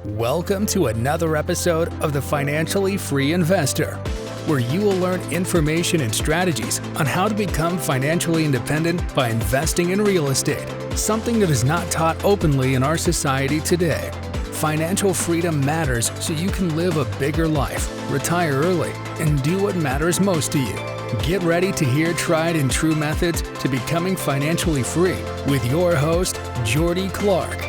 Welcome to another episode of The Financially Free Investor, where you will learn information and strategies on how to become financially independent by investing in real estate, something that is not taught openly in our society today. Financial freedom matters so you can live a bigger life, retire early, and do what matters most to you. Get ready to hear tried and true methods to becoming financially free with your host, Jordy-Clark.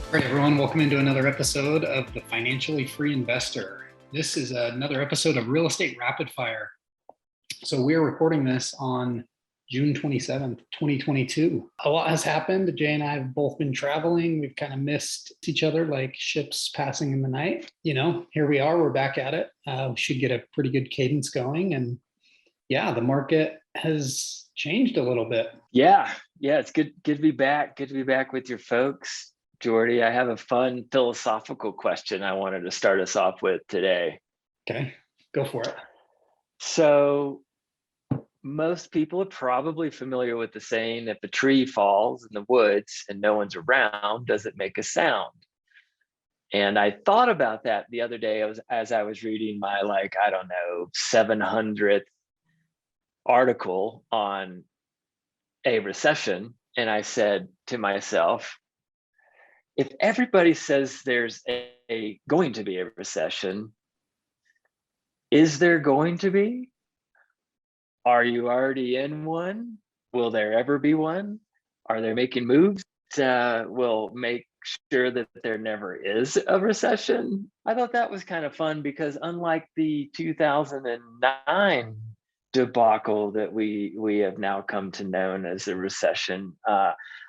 All right, everyone, welcome into another episode of The Financially Free Investor. This is another episode of Real Estate Rapid Fire. So we're recording this on June 27th, 2022. A lot has happened. Jay and I have both been traveling. We've kind of missed each other like ships passing in the night. You know, here we are, we're back at it. We should get a pretty good cadence going. And yeah, the market has changed a little bit. Yeah, it's good to be back. Good to be back with your folks. Jordy, I have a fun philosophical question I wanted to start us off with today. Okay, go for it. So most people are probably familiar with the saying, if a tree falls in the woods and no one's around, does it make a sound? And I thought about that the other day as I was reading my 700th article on a recession. And I said to myself, if everybody says there's going to be a recession, is there going to be? Are you already in one? Will there ever be one? Are they making moves that will make sure that there never is a recession? I thought that was kind of fun because unlike the 2009 debacle that we have now come to know as a recession,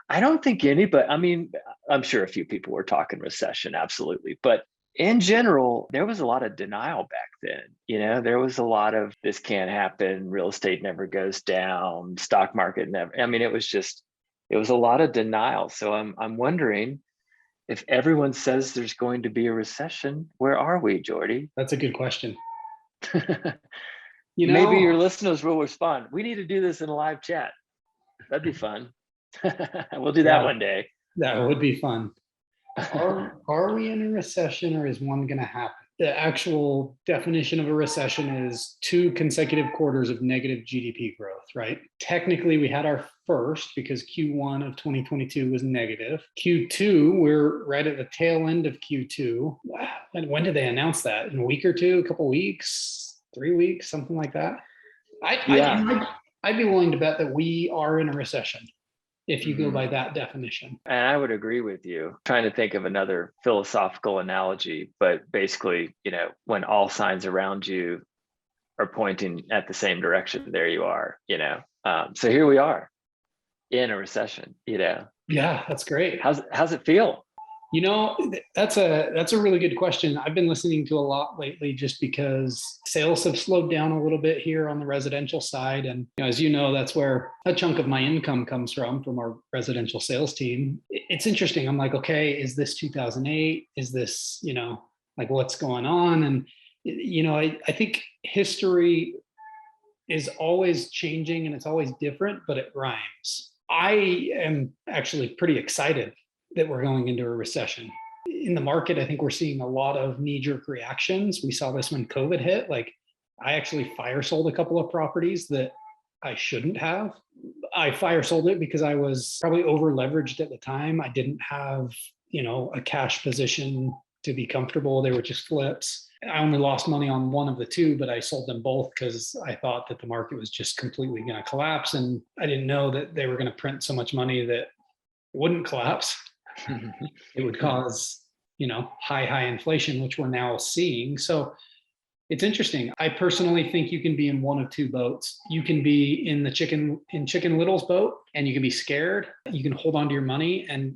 I don't think I'm sure a few people were talking recession, absolutely. But in general, there was a lot of denial back then. You know, there was a lot of this can't happen, real estate never goes down, stock market never. It was a lot of denial. So I'm wondering if everyone says there's going to be a recession, where are we, Jordy? That's a good question. Maybe your listeners will respond. We need to do this in a live chat. That'd be fun. We'll do that one day. That would be fun. Are we in a recession, or is one going to happen? The actual definition of a recession is 2 consecutive quarters of negative GDP growth, right? Technically, we had our first because Q1 of 2022 was negative. Q2, we're right at the tail end of Q2. And when did they announce that? In a week or two, a couple weeks, 3 weeks, something like that? I'd be willing to bet that we are in a recession, if you go by that definition. And I would agree with you. Trying to think of another philosophical analogy, but basically, when all signs around you are pointing at the same direction, there you are, So here we are in a recession, Yeah, that's great. How's it feel? That's a really good question. I've been listening to a lot lately just because sales have slowed down a little bit here on the residential side. And as you know, that's where a chunk of my income comes from our residential sales team. It's interesting. I'm like, okay, is this 2008? Is this, what's going on? And, I think history is always changing and it's always different, but it rhymes. I am actually pretty excited that we're going into a recession. In the market, I think we're seeing a lot of knee-jerk reactions. We saw this when COVID hit. I actually fire sold a couple of properties that I shouldn't have. I fire sold it because I was probably over leveraged at the time. I didn't have, a cash position to be comfortable. They were just flips. I only lost money on one of the 2, but I sold them both because I thought that the market was just completely going to collapse. And I didn't know that they were going to print so much money that it wouldn't collapse. It would cause, high inflation, which we're now seeing. So it's interesting. I personally think you can be in one of 2 boats. You can be in Chicken Little's boat, and you can be scared. You can hold on to your money, and,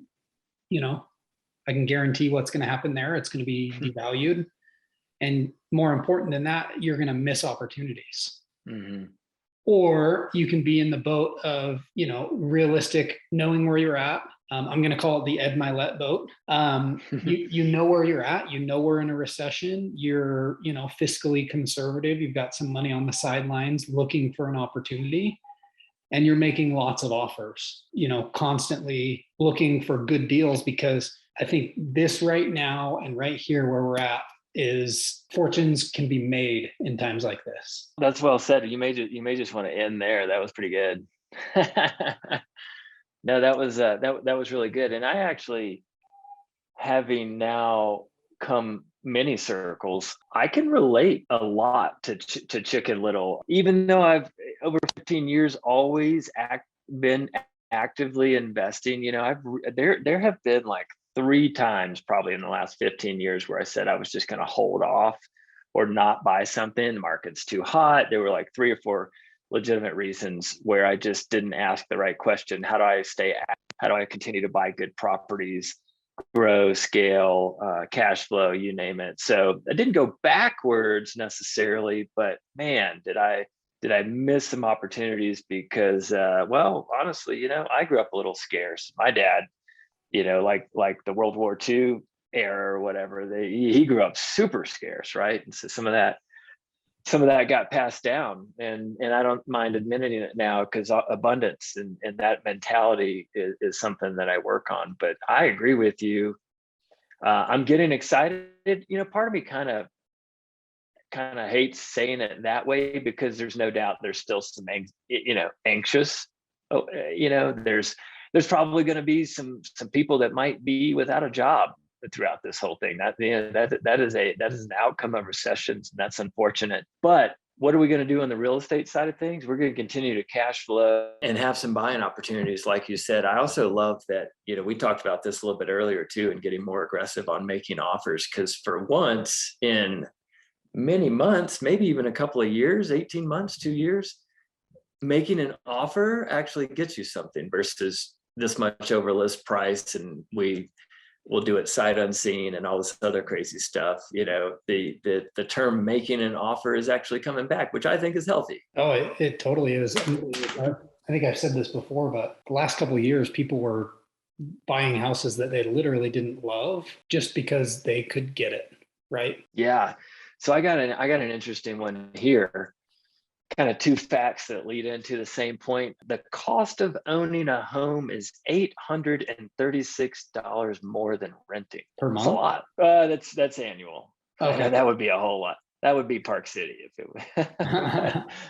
I can guarantee what's going to happen there. It's going to be devalued. And more important than that, you're going to miss opportunities. Mm-hmm. Or you can be in the boat of, realistic, knowing where you're at. I'm going to call it the Ed Milet boat. You know where you're at. You know we're in a recession. You're, fiscally conservative. You've got some money on the sidelines looking for an opportunity. and you're making lots of offers, constantly looking for good deals, because I think this right now and right here where we're at is fortunes can be made in times like this. That's well said. You may just want to end there. That was pretty good. No, that was really good. And I actually, having now come many circles, I can relate a lot to Chicken Little, even though I've over 15 years always been actively investing. There have been like 3 times probably in the last 15 years where I said I was just going to hold off or not buy something. The market's too hot. There were like 3 or 4 legitimate reasons where I just didn't ask the right question. How do I continue to buy good properties, grow, scale, cash flow, you name it. So I didn't go backwards necessarily, but man, did I miss some opportunities because, well, honestly, I grew up a little scarce. My dad, like the World War II era or whatever, he grew up super scarce, right? And so some of that got passed down, and I don't mind admitting it now, because abundance and that mentality is something that I work on. But I agree with you. I'm getting excited. Part of me kind of hates saying it that way, because there's no doubt there's still some anxious. There's probably going to be some people that might be without a job throughout this whole thing. That is an outcome of recessions, and that's unfortunate. But what are we going to do on the real estate side of things? We're going to continue to cash flow and have some buying opportunities, like you said. I also love that, we talked about this a little bit earlier too, and getting more aggressive on making offers, because for once in many months, maybe even a couple of years, 18 months, 2 years, making an offer actually gets you something versus this much over list price, and we'll do it sight unseen and all this other crazy stuff. The term making an offer is actually coming back, which I think is healthy. Oh, it totally is. I think I've said this before, but the last couple of years, people were buying houses that they literally didn't love just because they could get it, right? Yeah. So I got an interesting one here. Kind of 2 facts that lead into the same point. The cost of owning a home is $836 more than renting Per month. That's a lot. That's annual. Okay. That would be a whole lot. That would be Park City if it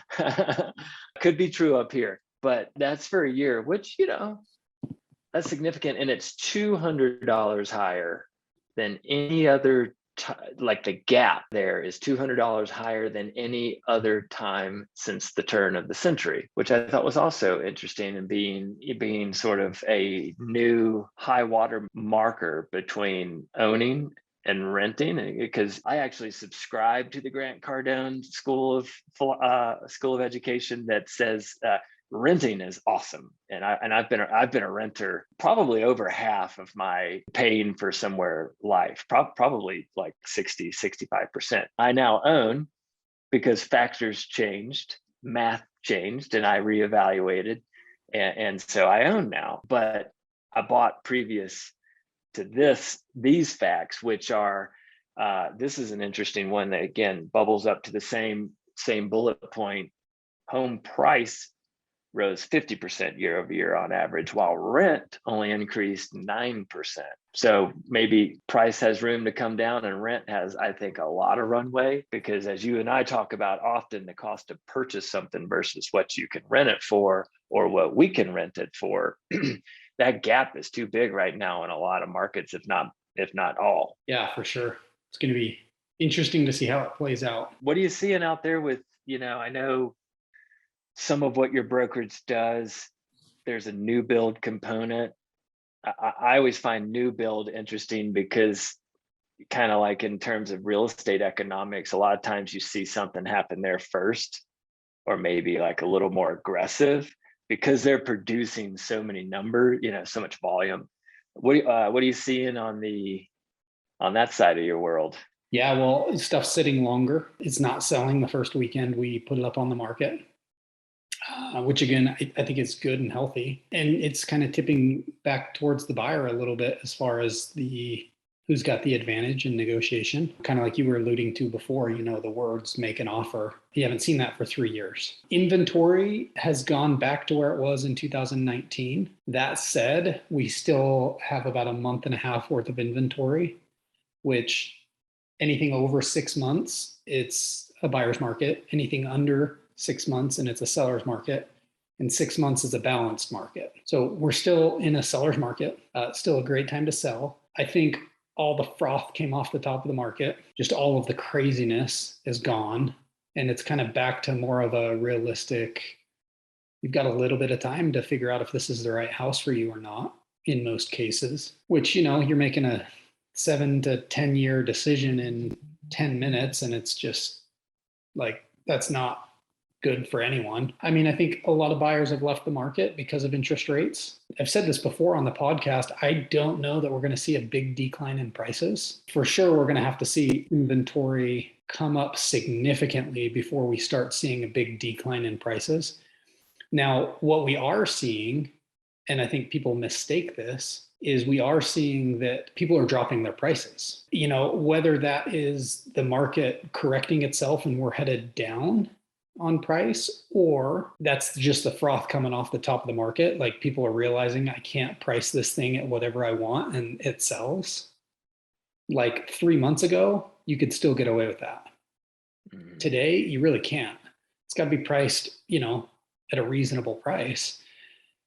was. Could be true up here, but that's for a year, which that's significant, and it's $200 higher than any other. Like the gap there is $200 higher than any other time since the turn of the century, which I thought was also interesting, and being sort of a new high water marker between owning and renting, because I actually subscribe to the Grant Cardone School of Education that says renting is awesome, and I've been a renter probably over half of my paying for somewhere life, probably like 65%. I now own because factors changed, math changed, and I reevaluated, and so I own now. But I bought previous to these facts, which are this is an interesting one that again bubbles up to the same bullet point. Home price rose 50% year over year on average, while rent only increased 9%. So maybe price has room to come down, and rent has, I think, a lot of runway, because as you and I talk about often, the cost to purchase something versus what you can rent it for or what we can rent it for, that gap is too big right now in a lot of markets, if not all. Yeah, for sure. It's going to be interesting to see how it plays out. What are you seeing out there with, I know some of what your brokerage does, there's a new build component. I always find new build interesting because kind of like in terms of real estate economics, a lot of times you see something happen there first, or maybe like a little more aggressive because they're producing so many numbers, so much volume. What are you seeing on that side of your world? Yeah, well, stuff's sitting longer. It's not selling the first weekend we put it up on the market. Which again, I think is good and healthy. And it's kind of tipping back towards the buyer a little bit as far as the who's got the advantage in negotiation. Kind of like you were alluding to before, the words make an offer. You haven't seen that for 3 years. Inventory has gone back to where it was in 2019. That said, we still have about a month and a half worth of inventory, which anything over 6 months, it's a buyer's market. Anything under 6 months, and it's a seller's market. And 6 months is a balanced market. So we're still in a seller's market, still a great time to sell. I think all the froth came off the top of the market. Just all of the craziness is gone. And it's kind of back to more of a realistic, you've got a little bit of time to figure out if this is the right house for you or not, in most cases, which, you're making a 7 to 10 year decision in 10 minutes. And it's just like, that's not good for anyone. I mean, I think a lot of buyers have left the market because of interest rates. I've said this before on the podcast. I don't know that we're going to see a big decline in prices. For sure, we're going to have to see inventory come up significantly before we start seeing a big decline in prices. Now, what we are seeing, and I think people mistake this, is we are seeing that people are dropping their prices. Whether that is the market correcting itself and we're headed down on price, or that's just the froth coming off the top of the market. Like, people are realizing I can't price this thing at whatever I want and it sells. Like 3 months ago, you could still get away with that. Today, you really can't. It's got to be priced, at a reasonable price.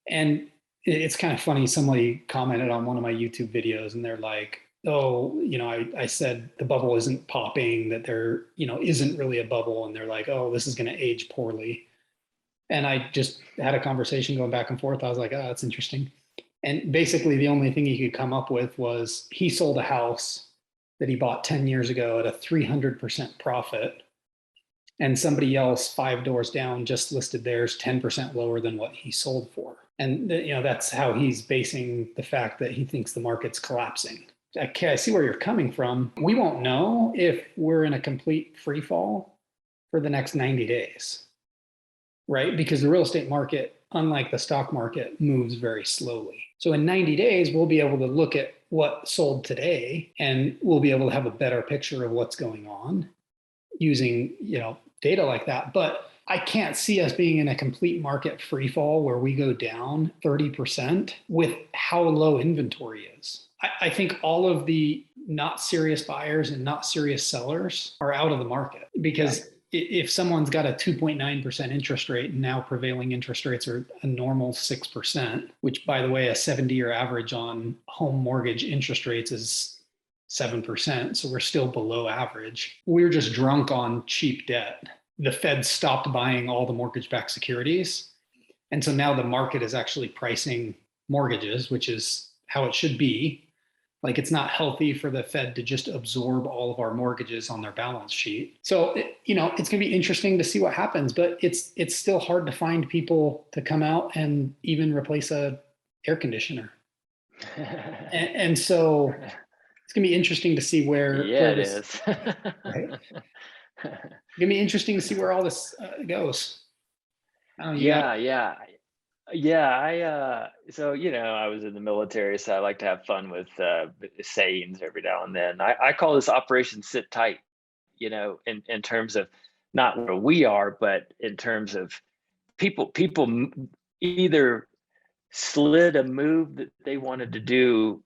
And it's kind of funny. Somebody commented on one of my YouTube videos and they're like, oh, I said the bubble isn't popping, that there, isn't really a bubble. And they're like, oh, this is going to age poorly. And I just had a conversation going back and forth. I was like, oh, that's interesting. And basically the only thing he could come up with was he sold a house that he bought 10 years ago at a 300% profit. And somebody else 5 doors down just listed theirs 10% lower than what he sold for. And that's how he's basing the fact that he thinks the market's collapsing. Okay, I see where you're coming from. We won't know if we're in a complete free fall for the next 90 days, right? Because the real estate market, unlike the stock market, moves very slowly. So in 90 days, we'll be able to look at what sold today and we'll be able to have a better picture of what's going on using, data like that. But I can't see us being in a complete market free fall where we go down 30% with how low inventory is. I think all of the not serious buyers and not serious sellers are out of the market, because if someone's got a 2.9% interest rate and now prevailing interest rates are a normal 6%, which, by the way, a 70-year average on home mortgage interest rates is 7%. So we're still below average. We're just drunk on cheap debt. The Fed stopped buying all the mortgage-backed securities. And so now the market is actually pricing mortgages, which is how it should be. Like, it's not healthy for the Fed to just absorb all of our mortgages on their balance sheet. So, it's going to be interesting to see what happens, but it's still hard to find people to come out and even replace a air conditioner. and so it's going to be interesting to see where it this is. Right? It's going to be interesting to see where all this goes. So, I was in the military, so I like to have fun with sayings every now and then. I call this Operation Sit Tight, in terms of not where we are, but in terms of people either slid a move that they wanted to do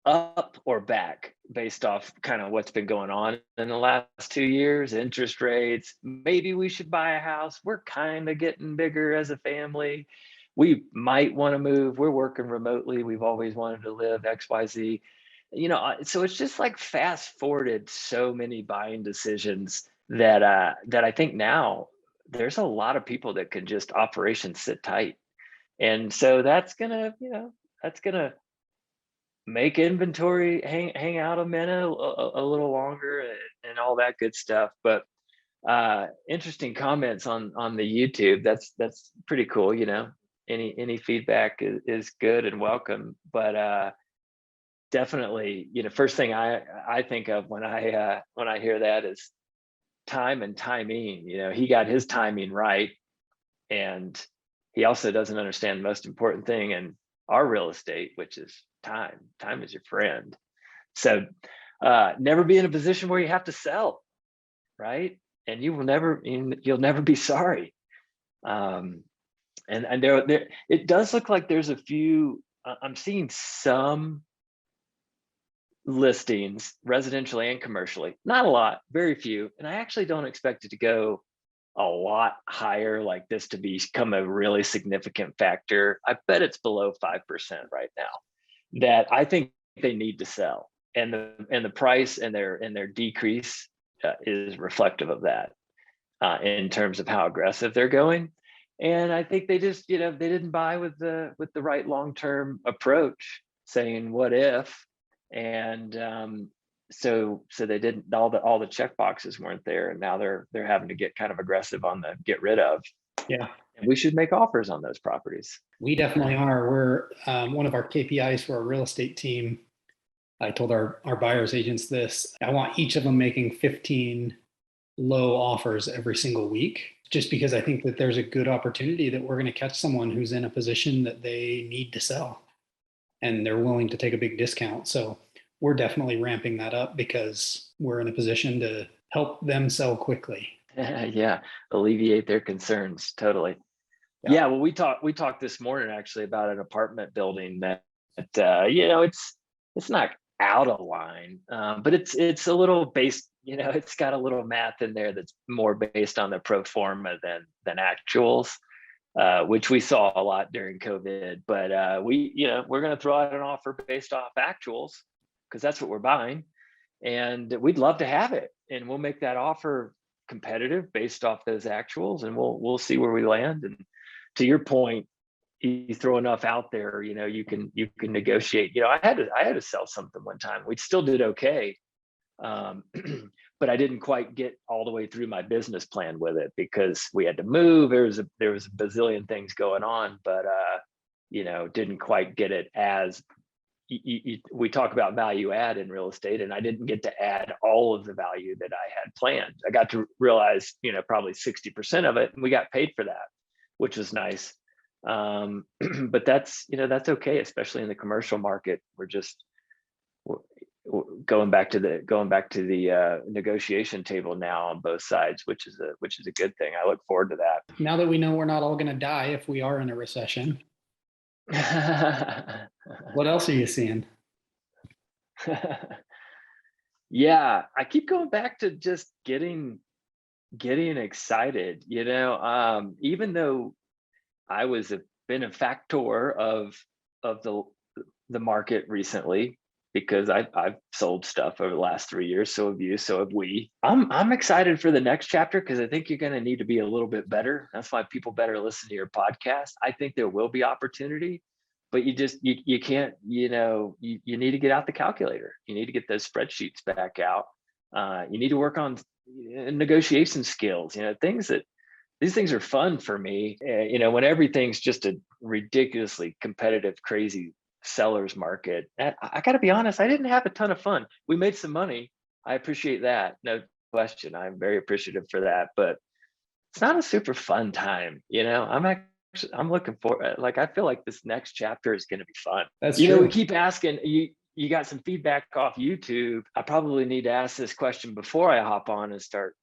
up or back based off kind of what's been going on in the last 2 years, interest rates. Maybe we should buy a house. We're kind of getting bigger as a family. We might want to move. We're working remotely. We've always wanted to live XYZ. So it's just like fast forwarded so many buying decisions that I think now there's a lot of people that can just operation sit tight. And so that's gonna make inventory hang out a minute, a little longer, and all that good stuff. But interesting comments on the YouTube. That's pretty cool. Any feedback is good and welcome. But definitely, first thing I think of when I hear that is time and timing. He got his timing right, and he also doesn't understand the most important thing in our real estate, which is time. Time is your friend. So never be in a position where you have to sell, right? And you'll never be sorry. And there, it does look like there's a few, I'm seeing some listings, residentially and commercially, not a lot, very few. And I actually don't expect it to go a lot higher like this to become a really significant factor. I bet it's below 5% right now that I think they need to sell. And the price and their decrease is reflective of that in terms of how aggressive they're going. And I think they just, they didn't buy with the right long-term approach, saying what if, and so they didn't, all the check boxes weren't there, and now they're having to get kind of aggressive on the get rid of. Yeah. And we should make offers on those properties. We definitely are. We're one of our KPIs for our real estate team. I told our buyers agents this. I want each of them making 15 low offers every single week, just because I think that there's a good opportunity that we're going to catch someone who's in a position that they need to sell and they're willing to take a big discount. So we're definitely ramping that up because we're in a position to help them sell quickly. Yeah, alleviate their concerns. Totally. Yeah. Well, we talked this morning actually about an apartment building that it's not out of line, but it's a little based, it's got a little math in there that's more based on the pro forma than actuals, which we saw a lot during COVID. But we're going to throw out an offer based off actuals because that's what we're buying, and we'd love to have it, and we'll make that offer competitive based off those actuals, and we'll see where we land. And to your point, you throw enough out there, you can negotiate. I had to sell something one time. We still did okay, but I didn't quite get all the way through my business plan with it because we had to move. There was a bazillion things going on, but didn't quite get it as we talk about value add in real estate, and I didn't get to add all of the value that I had planned. I got to realize, probably 60% of it, and we got paid for that, which was nice. But that's okay, especially in the commercial market. We're going back to the negotiation table now on both sides, which is a good thing. I look forward to that. Now that we know we're not all going to die if we are in a recession, what else are you seeing? Yeah, I keep going back to just getting excited. Even though I was a benefactor of the market recently, because I've sold stuff over the last 3 years. So have you, so have we. I'm excited for the next chapter because I think you're going to need to be a little bit better. That's why people better listen to your podcast. I think there will be opportunity, but you can't, you need to get out the calculator. You need to get those spreadsheets back out. You need to work on negotiation skills, these things are fun for me. When everything's just a ridiculously competitive, crazy seller's market. I got to be honest, I didn't have a ton of fun. We made some money. I appreciate that. No question. I'm very appreciative for that, but it's not a super fun time. I'm looking for, I feel like this next chapter is going to be fun. That's true. We keep asking you got some feedback off YouTube. I probably need to ask this question before I hop on and start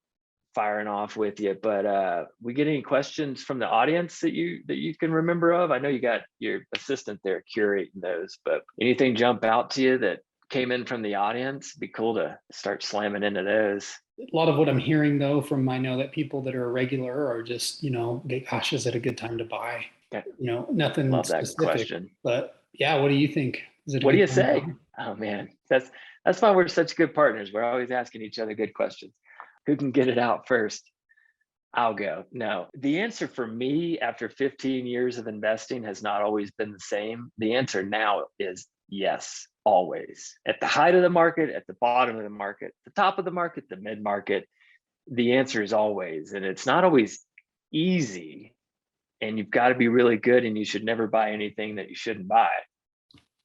firing off with you, but we get any questions from the audience that you can remember of? I know you got your assistant there curating those, but anything jump out to you that came in from the audience? It'd be cool to start slamming into those. A lot of what I'm hearing though I know that people that are a regular are just, gosh, is it a good time to buy? Okay. Nothing Love that specific, question. But yeah, what do you think? What do you say? Oh man, that's why we're such good partners. We're always asking each other good questions. Who can get it out first? I'll go. No, the answer for me after 15 years of investing has not always been the same. The answer now is yes, always. At the height of the market, at the bottom of the market, the top of the market, the mid market, the answer is always. And it's not always easy. And you've got to be really good, and you should never buy anything that you shouldn't buy.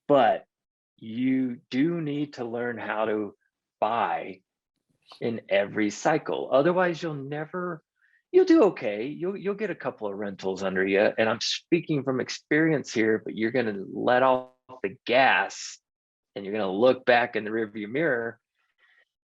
But you do need to learn how to buy in every cycle. Otherwise, you'll do okay. You'll get a couple of rentals under you. And I'm speaking from experience here, but you're going to let off the gas And you're going to look back in the rearview mirror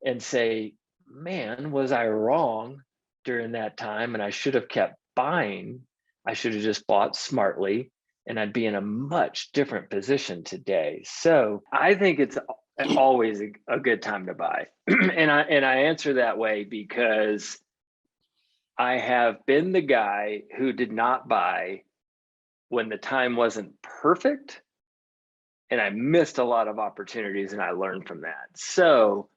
and say, man, was I wrong during that time? And I should have kept buying. I should have just bought smartly, and I'd be in a much different position today. So I think it's always a good time to buy. And I answer that way because I have been the guy who did not buy when the time wasn't perfect, and I missed a lot of opportunities, and I learned from that. So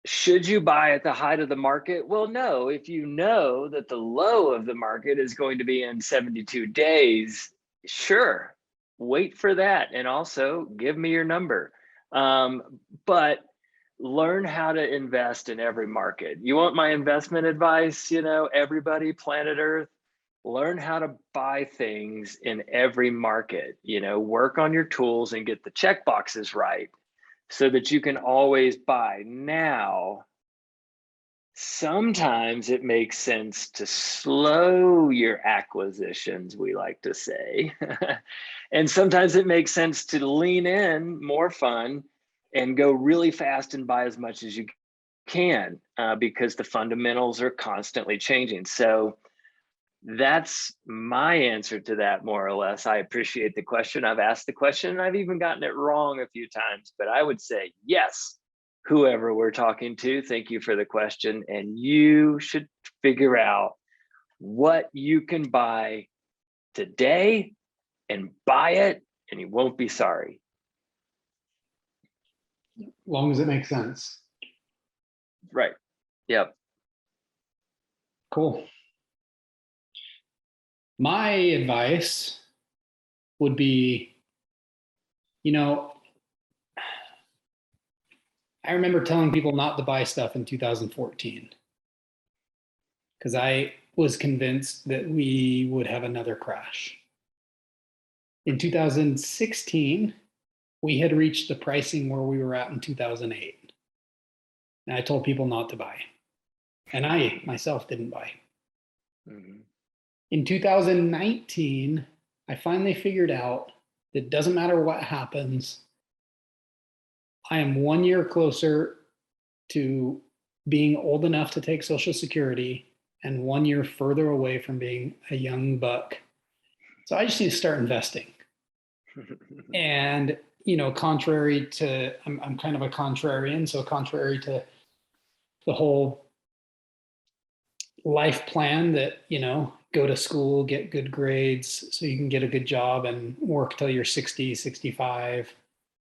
should you buy at the height of the market? Well, no. If you know that the low of the market is going to be in 72 days, sure, wait for that. And also give me your number. But learn how to invest in every market. You want my investment advice? Everybody, planet Earth, learn how to buy things in every market. Work on your tools and get the check boxes right, so that you can always buy. Now, sometimes it makes sense to slow your acquisitions, we like to say. And sometimes it makes sense to lean in, more fun, and go really fast and buy as much as you can, because the fundamentals are constantly changing. So that's my answer to that, more or less. I appreciate the question. I've asked the question, and I've even gotten it wrong a few times, but I would say yes, whoever we're talking to, thank you for the question. And you should figure out what you can buy today and buy it, and you won't be sorry. As long as it makes sense. Right. Yep. Cool. My advice would be, I remember telling people not to buy stuff in 2014 because I was convinced that we would have another crash. In 2016, we had reached the pricing where we were at in 2008. And I told people not to buy. And I myself didn't buy. Mm-hmm. In 2019, I finally figured out that it doesn't matter what happens. I am 1 year closer to being old enough to take Social Security and 1 year further away from being a young buck. So I just need to start investing. And, contrary to, I'm kind of a contrarian. So contrary to the whole life plan that, go to school, get good grades so you can get a good job and work till you're 60, 65,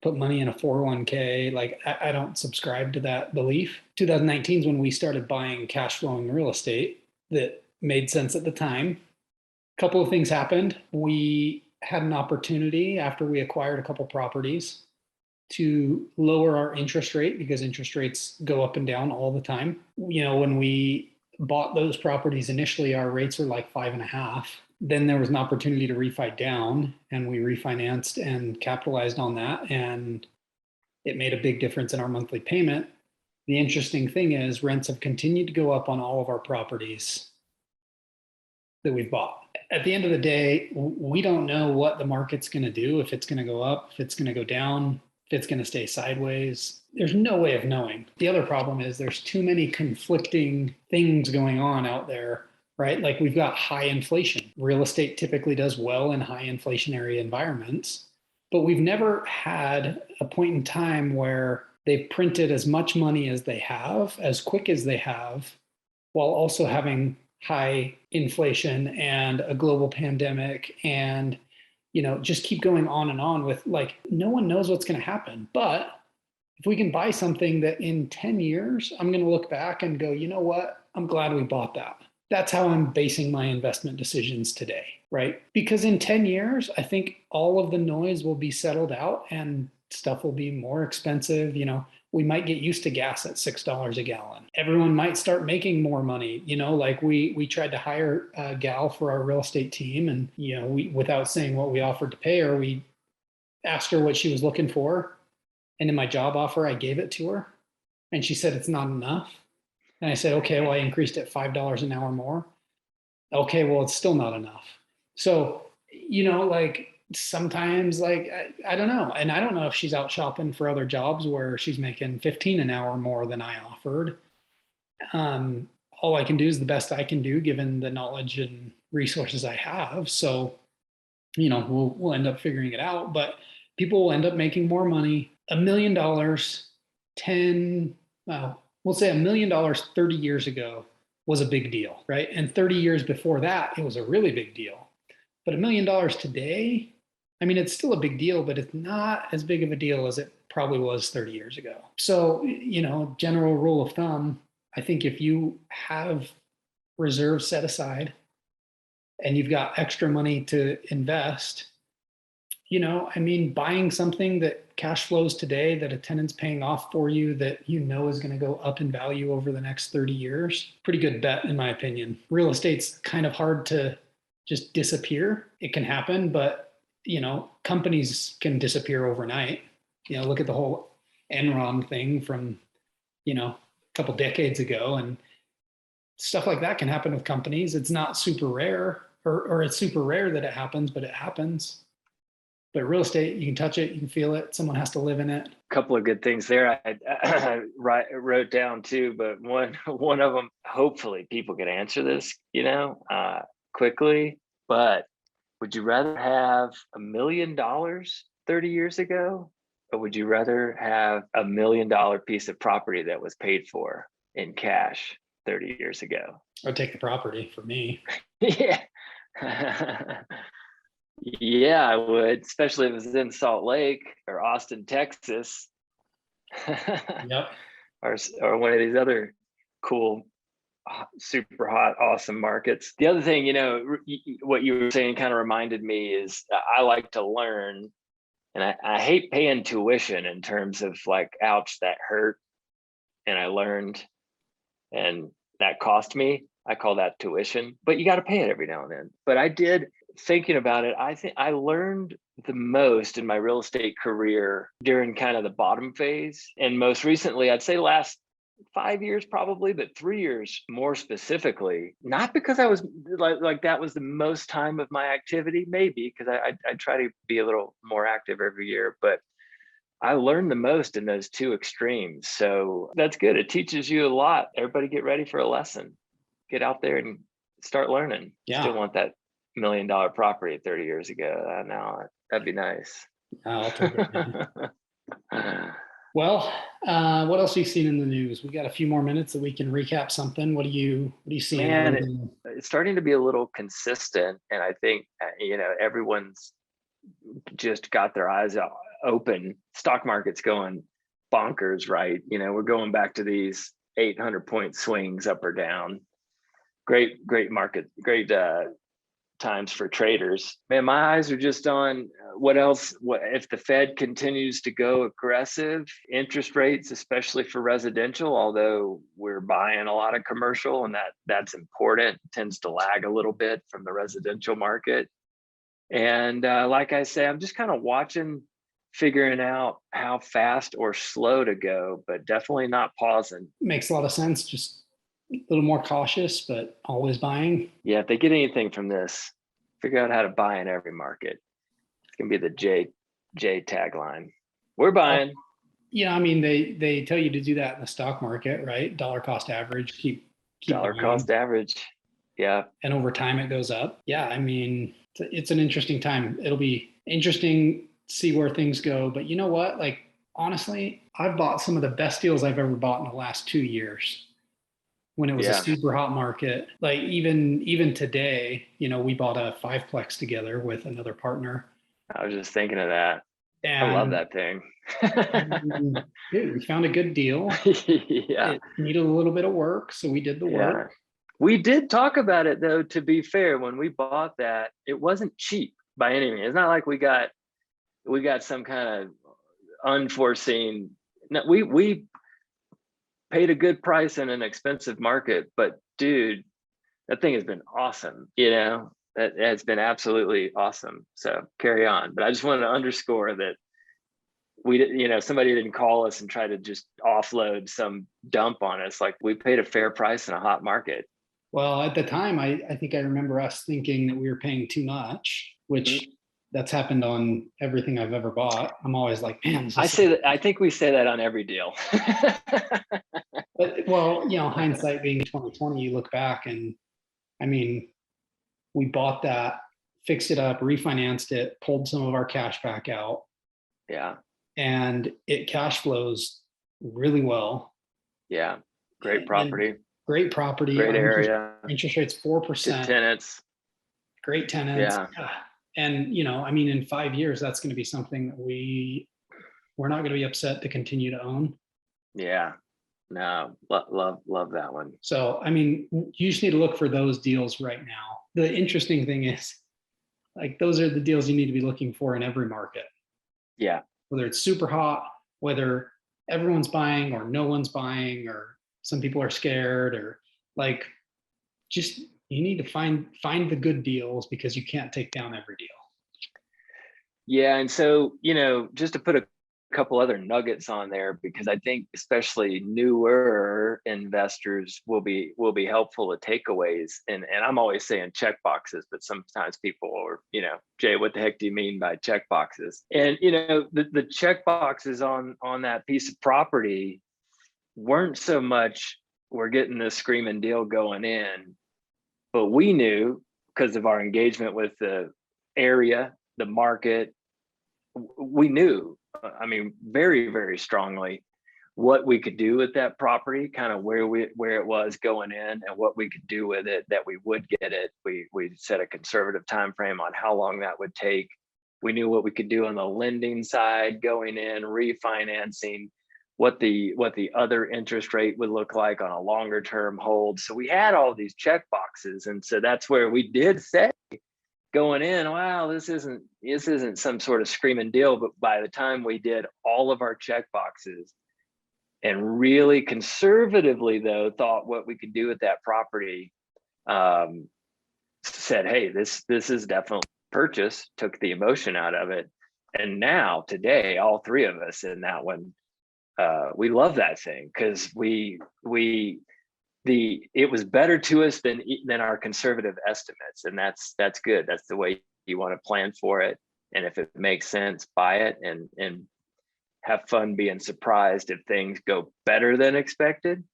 put money in a 401k. Like, I don't subscribe to that belief. 2019 is when we started buying cash flowing real estate that made sense at the time. A couple of things happened. We had an opportunity after we acquired a couple properties to lower our interest rate because interest rates go up and down all the time. When we bought those properties initially, our rates were like 5.5. Then there was an opportunity to refi down, and we refinanced and capitalized on that. And it made a big difference in our monthly payment. The interesting thing is rents have continued to go up on all of our properties that we've bought. At the end of the day, we don't know what the market's going to do, if it's going to go up, if it's going to go down, if it's going to stay sideways. There's no way of knowing. The other problem is there's too many conflicting things going on out there, right? Like, we've got high inflation. Real estate typically does well in high inflationary environments, but we've never had a point in time where they've printed as much money as they have, as quick as they have, while also having high inflation and a global pandemic and, just keep going on and on with, like, no one knows what's going to happen. But if we can buy something that in 10 years, I'm going to look back and go, you know what? I'm glad we bought that. That's how I'm basing my investment decisions today, right? Because in 10 years, I think all of the noise will be settled out and stuff will be more expensive. We might get used to gas at $6 a gallon. Everyone might start making more money. Like we tried to hire a gal for our real estate team, and, we, without saying what we offered to pay her, we asked her what she was looking for. And in my job offer, I gave it to her, and she said, it's not enough. And I said, okay, well, I increased it $5 an hour more. Okay, well, it's still not enough. So, like, sometimes like, I don't know. And I don't know if she's out shopping for other jobs where she's making 15 an hour more than I offered. All I can do is the best I can do given the knowledge and resources I have. So, we'll end up figuring it out, but people will end up making more money. $1 million, 10, well, we'll say $1 million 30 years ago was a big deal, right? And 30 years before that, it was a really big deal. But $1 million today, I mean, it's still a big deal, but it's not as big of a deal as it probably was 30 years ago. So, general rule of thumb, I think if you have reserves set aside and you've got extra money to invest, buying something that cash flows today, that a tenant's paying off for you, that is going to go up in value over the next 30 years, pretty good bet, in my opinion. Real estate's kind of hard to just disappear. It can happen, but, companies can disappear overnight. Look at the whole Enron thing from, a couple decades ago, and stuff like that can happen with companies. It's not super rare, or it's super rare that it happens, but it happens. But real estate, you can touch it, you can feel it. Someone has to live in it. A couple of good things there I wrote down too, but one of them, hopefully people can answer this, quickly. But would you rather have $1 million 30 years ago, or would you rather have $1 million piece of property that was paid for in cash 30 years ago? I'd take the property for me. Yeah. Yeah, I would, especially if it was in Salt Lake or Austin, Texas. Yep. Or one of these other cool, super hot, awesome markets. The other thing, what you were saying kind of reminded me is I like to learn, and I hate paying tuition in terms of like, ouch, that hurt. And I learned, and that cost me. I call that tuition, but you got to pay it every now and then. But I did, thinking about it, I think I learned the most in my real estate career during kind of the bottom phase. And most recently, I'd say last 5 years probably, but 3 years more specifically, not because I was like that was the most time of my activity, maybe because I try to be a little more active every year, but I learned the most in those two extremes. So that's good. It teaches you a lot. Everybody get ready for a lesson. Get out there and start learning. Yeah. Still want that $1 million property 30 years ago. Now that'd be nice. I'll take it. Well, what else have you seen in the news? We got a few more minutes that we can recap something. What are you seeing? Man, it's starting to be a little consistent, and I think everyone's just got their eyes open. Stock market's going bonkers, right? We're going back to these 800-point swings up or down. Great market, great times for traders. Man, my eyes are just on what else. What if the Fed continues to go aggressive? Interest rates, especially for residential, although we're buying a lot of commercial, and that's important, tends to lag a little bit from the residential market. And like I say, I'm just kind of watching, figuring out how fast or slow to go, but definitely not pausing. Makes a lot of sense. Just a little more cautious, but always buying. Yeah, if they get anything from this, figure out how to buy in every market. It's gonna be the J tagline. We're buying. They tell you to do that in the stock market, right? Dollar cost average, keep dollar buying. Cost average. Yeah. And over time it goes up. Yeah, it's an interesting time. It'll be interesting to see where things go. But you know what? Like, honestly, I've bought some of the best deals I've ever bought in the last 2 years. When it was a super hot market. Like even today, we bought a 5-plex together with another partner. I was just thinking of that. And I love that thing. Dude, we found a good deal. Yeah. It needed a little bit of work, so we did the work. We did talk about it though, to be fair. When we bought that, it wasn't cheap by any means. It's not like we got some kind of unforeseen. No, we paid a good price in an expensive market, but dude, that thing has been awesome. It's been absolutely awesome. So carry on. But I just wanted to underscore that somebody didn't call us and try to just offload some dump on us. Like, we paid a fair price in a hot market. Well, at the time, I think I remember us thinking that we were paying too much, which that's happened on everything I've ever bought. I'm always like, man, I think we say that on every deal. But well, hindsight being 2020, you look back and I mean, we bought that, fixed it up, refinanced it, pulled some of our cash back out, Yeah. and it cash flows really well. Yeah. Great property. Great property. Great area. Interest rates 4%. Good tenants. Great tenants. Yeah. And in 5 years, that's going to be something that we're not going to be upset to continue to own. Yeah. No, love that one. So, you just need to look for those deals right now. The interesting thing is, like, those are the deals you need to be looking for in every market. Yeah. Whether it's super hot, whether everyone's buying or no one's buying, or some people are scared, or like, just, you need to find the good deals, because you can't take down every deal. Yeah. And so, just to put a couple other nuggets on there, because I think especially newer investors will be helpful to takeaways. And I'm always saying check boxes, but sometimes people are, Jay, what the heck do you mean by check boxes? And the check boxes on that piece of property weren't so much we're getting this screaming deal going in, but we knew, because of our engagement with the area, the market, we knew, very, very strongly what we could do with that property, kind of where it was going in, and what we could do with it, that we would get it. We set a conservative time frame on how long that would take. We knew what we could do on the lending side, going in, refinancing, what the other interest rate would look like on a longer term hold. So we had all these check boxes, and so that's where we did say, going in, wow, this isn't some sort of screaming deal. But by the time we did all of our check boxes and really conservatively, though, thought what we could do with that property, said, hey, this is definitely purchase, took the emotion out of it. And now today, all three of us in that one, we love that thing, because it was better to us than our conservative estimates. And that's good. That's the way you want to plan for it. And if it makes sense, buy it, and have fun being surprised if things go better than expected,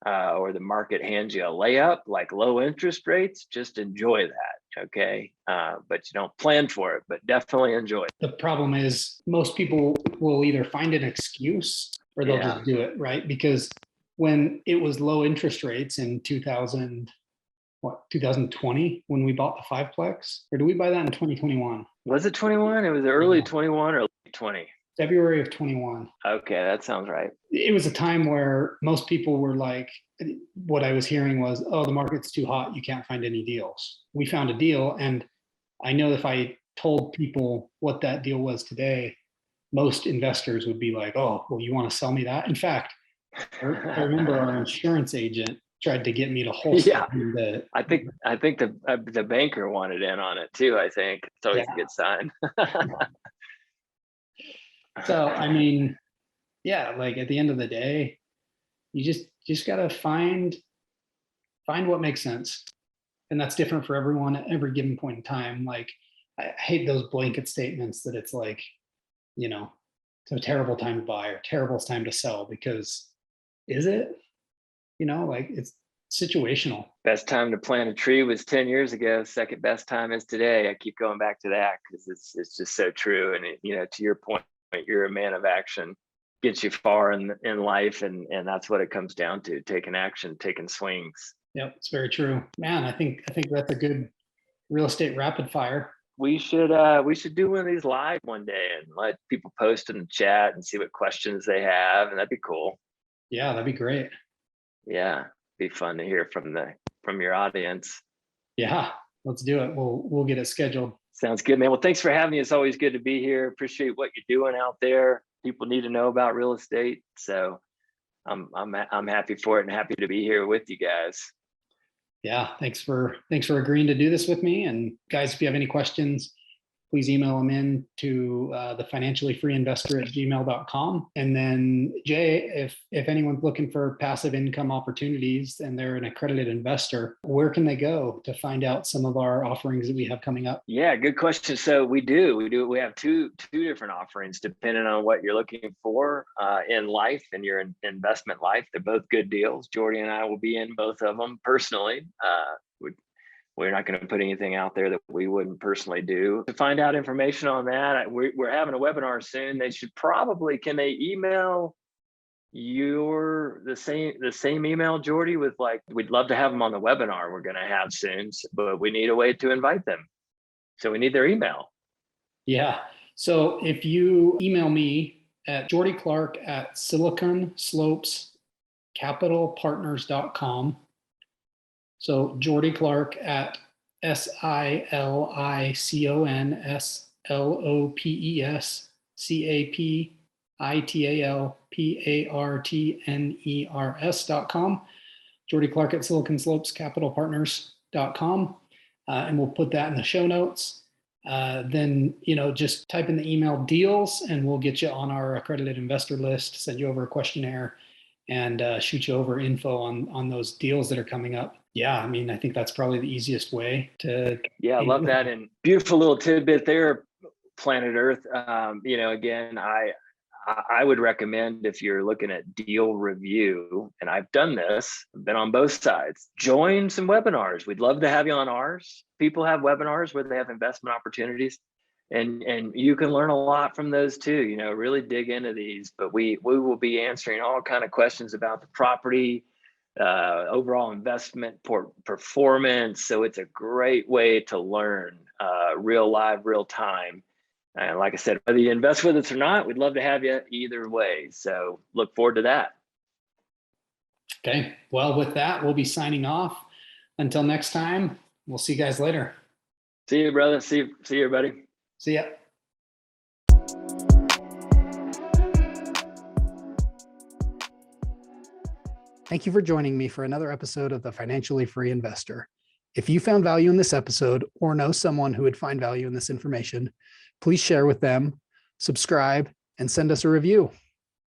or the market hands you a layup like low interest rates. Just enjoy that. Okay. But you don't plan for it, but definitely enjoy it. The problem is, most people will either find an excuse or they'll just do it, right? Because when it was low interest rates in 2020, when we bought the fiveplex, or did we buy that in 2021? Was it 21? It was early 21 or late 20? February of 21. Okay, that sounds right. It was a time where most people were like, what I was hearing was, oh, the market's too hot, you can't find any deals. We found a deal, and I know if I told people what that deal was today, most investors would be like, oh, well, you want to sell me that? In fact, I remember our insurance agent tried to get me to wholesale. Yeah, I think the banker wanted in on it too. I think it's always a good sign. So like, at the end of the day, you just gotta find what makes sense, and that's different for everyone at every given point in time. Like, I hate those blanket statements that it's like, it's a terrible time to buy or terrible time to sell, because is it? Like, it's situational. Best time to plant a tree was 10 years ago. Second best time is today. I keep going back to that because it's just so true. And to your point, you're a man of action, gets you far in life, and that's what it comes down to: taking action, taking swings. Yep, it's very true, man. I think that's a good real estate rapid fire. We should do one of these live one day and let people post in the chat and see what questions they have, and that'd be cool. Yeah, that'd be great. Yeah, be fun to hear from your audience. Yeah, let's do it. We'll get it scheduled. Sounds good, man. Well, thanks for having me. It's always good to be here. Appreciate what you're doing out there. People need to know about real estate, so I'm happy for it and happy to be here with you guys. Yeah, thanks for agreeing to do this with me. And guys, if you have any questions, please email them in to thefinanciallyfreeinvestor@gmail.com. And then Jay, if anyone's looking for passive income opportunities and they're an accredited investor, where can they go to find out some of our offerings that we have coming up? Yeah, good question. So we have two different offerings depending on what you're looking for in life and your investment life. They're both good deals. Jordy and I will be in both of them personally. We're not going to put anything out there that we wouldn't personally do. To find out information on that, we're having a webinar soon. They should probably, can they email the same email, Jordy, with like, we'd love to have them on the webinar we're going to have soon, but we need a way to invite them. So we need their email. Yeah. So if you email me at jordyclark@siliconslopescapitalpartners.com. So Jordy Clark at SILIconslopescapitalpartners.com. Jordy Clark at siliconslopescapitalpartners.com. And we'll put that in the show notes. Then, just type in the email deals and we'll get you on our accredited investor list, send you over a questionnaire, and shoot you over info on those deals that are coming up. Yeah, I think that's probably the easiest way to. Yeah, I love that. And beautiful little tidbit there, Planet Earth. Again, I would recommend, if you're looking at deal review, and I've done this, I've been on both sides, join some webinars. We'd love to have you on ours. People have webinars where they have investment opportunities, and you can learn a lot from those too. Really dig into these. But we will be answering all kind of questions about the property, overall investment performance. So it's a great way to learn real time. And like I said, whether you invest with us or not, we'd love to have you either way. So look forward to that. Okay. Well, with that, we'll be signing off. Until next time, we'll see you guys later. See you, brother. See you, everybody. See ya. Thank you for joining me for another episode of The Financially Free Investor. If you found value in this episode or know someone who would find value in this information, please share with them, subscribe, and send us a review.